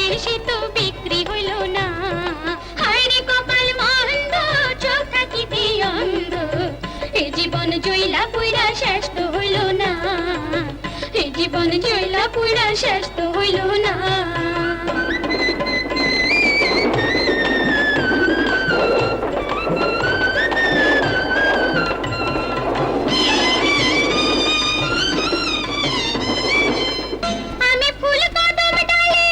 প্রাণের সে তো বিক্রি হইল না। হায় রে কপাল মন্দ, চোখ থাকিতে অন্ধ, এ জীবন জইলা পুইরা শেষ তো হইল না। এ জীবন জইলা পুইরা শেষ তো হইল না। আমি ফুল কদম ডালে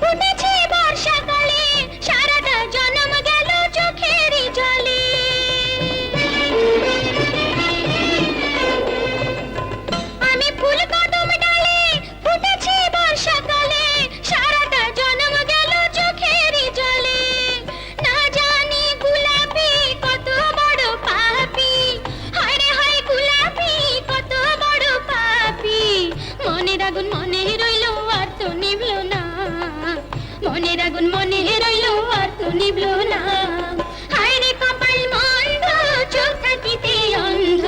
ফুটেছি বর্ষাকালে, সারাটা জন্ম গেল চোখেরই জলে। আমি ফুল কদম ডালে ফুটেছি বর্ষাকালে, সারাটা জন্ম গেল চোখেরই জলে। না জানি গোলাপি কত বড় পাপী, হায় রে হায় গোলাপি কত বড় পাপী। মনের আগুন মনে রইল আর তো নিভল না, মনের আগুন মনে রইল আর তো নিভল না। হায় রে কপাল মন্দ, চোখ থাকিতে অন্ধ,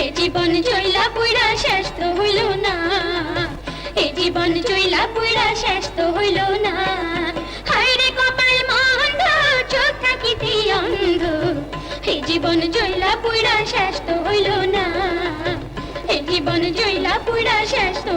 এ জীবন জইলা পুইরা শেষ তো হইল না। এ জীবন জইলা পুইরা শেষ তো হইল না। হায় রে কপাল মন্দ, চোখ থাকিতে অন্ধ, এ জীবন জইলা পুইরা শেষ তো হইল না। এ জীবন জইলা পুইরা শেষ তো